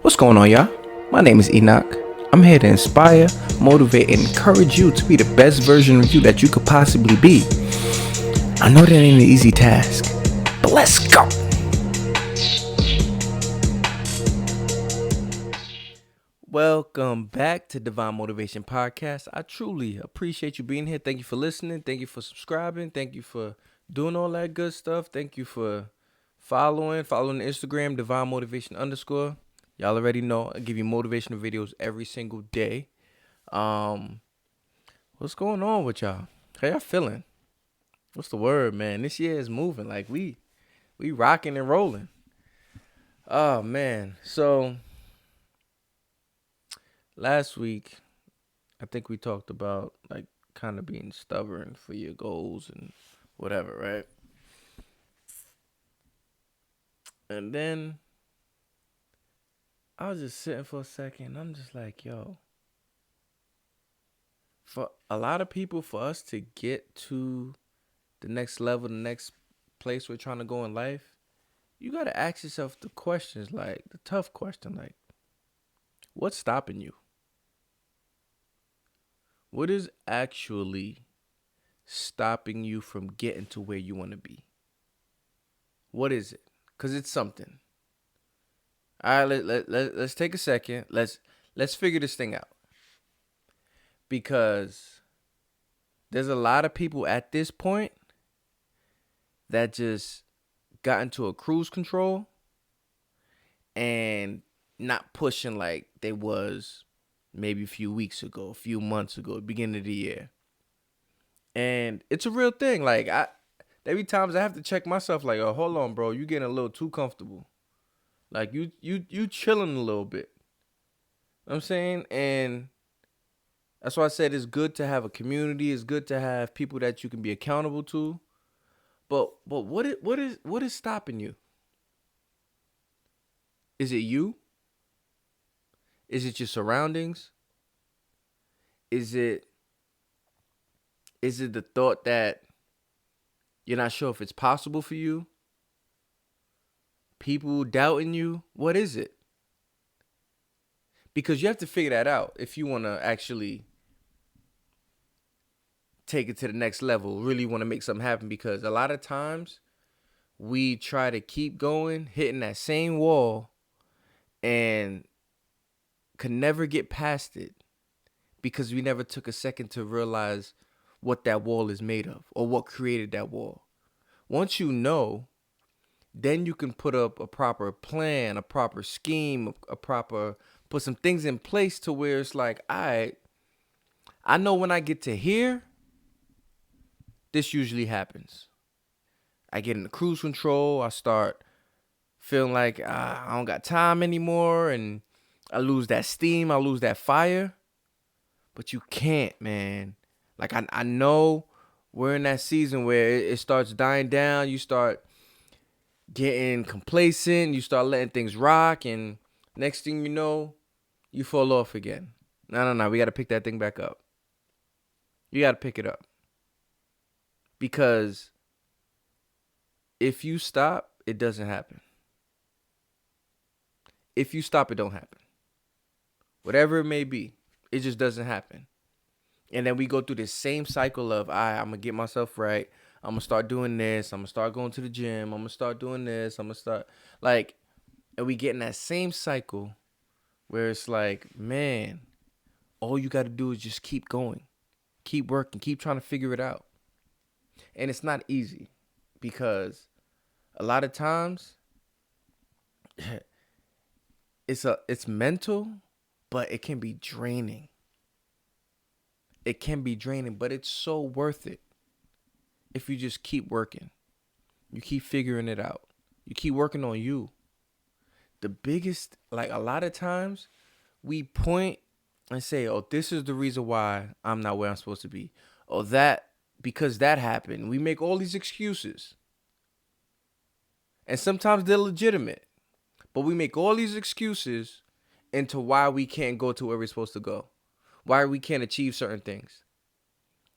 What's going on, y'all? My name is Enoch. I'm here to inspire, motivate, and encourage you to be the best version of you that you could possibly be. I know that ain't an easy task, but let's go. Welcome back to Divine Motivation Podcast. I truly appreciate you being here. Thank you for listening. Thank you for subscribing. Thank you for doing all that good stuff. Thank you for following the Instagram, Divine Motivation _. Y'all already know I give you motivational videos every single day. What's going on with y'all? How y'all feeling? What's the word, man? This year is moving. Like we rocking and rolling. Oh man. So last week, I think we talked about like kind of being stubborn for your goals and whatever, right? And then I was just sitting for a second. I'm just like, yo, for a lot of people, for us to get to the next level, the next place we're trying to go in life, you got to ask yourself the questions, like the tough question, like, what's stopping you? What is actually stopping you from getting to where you want to be? What is it? Because it's something. All right, let's take a second. Let's figure this thing out. Because there's a lot of people at this point that just got into a cruise control and not pushing like they was maybe a few weeks ago, a few months ago, beginning of the year. And it's a real thing. Like every times I have to check myself like, oh, hold on, bro, you getting a little too comfortable. Like you chilling a little bit. You know what I'm saying? And that's why I said it's good to have a community. It's good to have people that you can be accountable to. But what is stopping you? Is it you? Is it your surroundings? Is it the thought that you're not sure if it's possible for you? People doubting you? What is it? Because you have to figure that out if you want to actually take it to the next level, really want to make something happen. Because a lot of times we try to keep going, hitting that same wall, and can never get past it because we never took a second to realize what that wall is made of or what created that wall. Once you know, then you can put up a proper plan, a proper scheme, put some things in place to where it's like, all right, I know when I get to here, this usually happens. I get into cruise control. I start feeling like I don't got time anymore, and I lose that steam. I lose that fire. But you can't, man. Like I know we're in that season where it starts dying down. You start getting complacent. You start letting things rock, and next thing you know, you fall off again. No. We got to pick that thing back up. You got to pick it up. Because if you stop, it doesn't happen. If you stop, it don't happen. Whatever it may be, it just doesn't happen. And then we go through this same cycle of, all right, I'm going to get myself right. I'm going to start doing this. I'm going to start going to the gym. I'm going to start doing this. I'm going to start, like, and we get in that same cycle where it's like, man, all you got to do is just keep going. Keep working. Keep trying to figure it out. And it's not easy because a lot of times it's mental, but it can be draining. It can be draining, but it's so worth it if you just keep working. You keep figuring it out. You keep working on you. The biggest, like a lot of times, we point and say, oh, this is the reason why I'm not where I'm supposed to be. Oh, that, because that happened. We make all these excuses. And sometimes they're legitimate. But we make all these excuses into why we can't go to where we're supposed to go. Why we can't achieve certain things.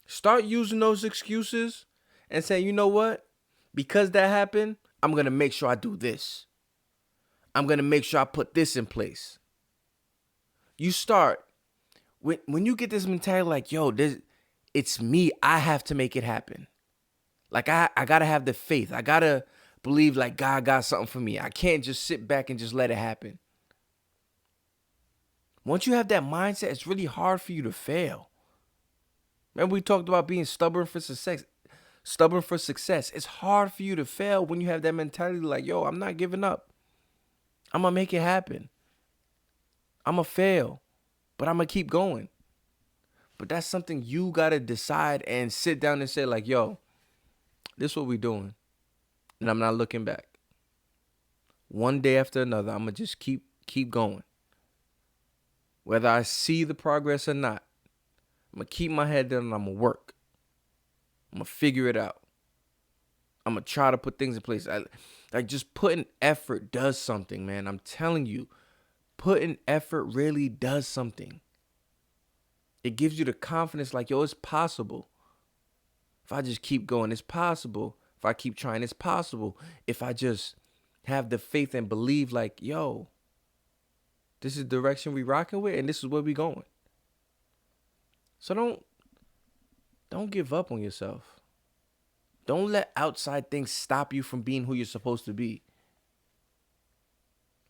Start using those excuses and say, you know what? Because that happened, I'm going to make sure I do this. I'm going to make sure I put this in place. You start, when you get this mentality like, yo, it's me. I have to make it happen. Like, I got to have the faith. I got to believe like God got something for me. I can't just sit back and just let it happen. Once you have that mindset, it's really hard for you to fail. Remember we talked about being stubborn for success. Stubborn for success. It's hard for you to fail when you have that mentality like, yo, I'm not giving up. I'm going to make it happen. I'm going to fail, but I'm going to keep going. But that's something you got to decide and sit down and say like, yo, this is what we doing. And I'm not looking back. One day after another, I'm going to just keep going. Whether I see the progress or not, I'm going to keep my head down and I'm going to work. I'm going to figure it out. I'm going to try to put things in place. Like just putting effort does something, man. I'm telling you, putting effort really does something. It gives you the confidence like, yo, it's possible. If I just keep going, it's possible. If I keep trying, it's possible. If I just have the faith and believe like, yo, this is the direction we rocking with and this is where we going. So don't give up on yourself. Don't let outside things stop you from being who you're supposed to be.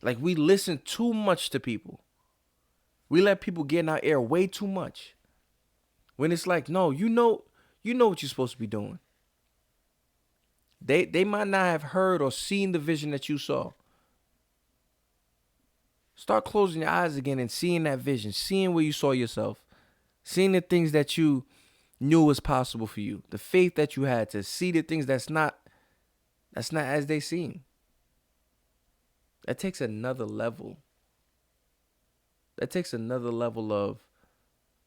Like we listen too much to people. We let people get in our ear way too much. When it's like, no, you know what you're supposed to be doing. They might not have heard or seen the vision that you saw. Start closing your eyes again and seeing that vision, seeing where you saw yourself, seeing the things that you knew was possible for you, the faith that you had to see the things that's not as they seem. That takes another level. That takes another level of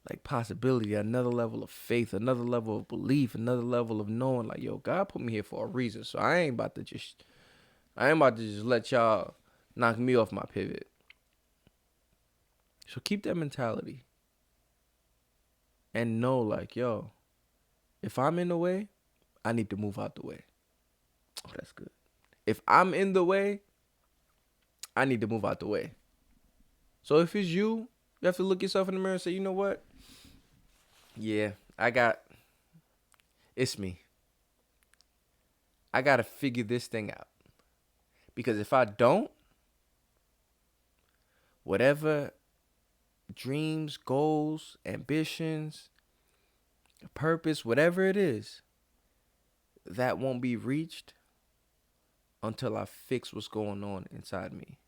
like possibility, another level of faith, another level of belief, another level of knowing like, yo, God put me here for a reason. So I ain't about to just let y'all knock me off my pivot. So keep that mentality. And know like, yo, if I'm in the way, I need to move out the way. Oh, that's good. If I'm in the way, I need to move out the way. So if it's you have to look yourself in the mirror and say, you know what? Yeah, it's me. I got to figure this thing out. Because if I don't, whatever dreams, goals, ambitions, purpose, whatever it is, that won't be reached until I fix what's going on inside me.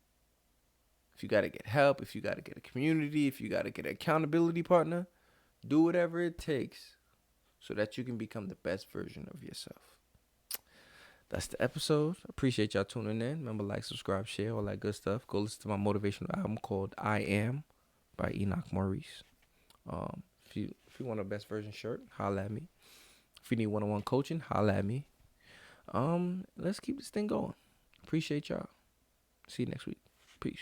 If you got to get help, if you got to get a community, if you got to get an accountability partner, do whatever it takes so that you can become the best version of yourself. That's the episode. Appreciate y'all tuning in. Remember, like, subscribe, share, all that good stuff. Go listen to my motivational album called I Am by Enoch Maurice. If you want a best version shirt, holla at me. If you need one-on-one coaching, holla at me. Let's keep this thing going. Appreciate y'all. See you next week. Peace.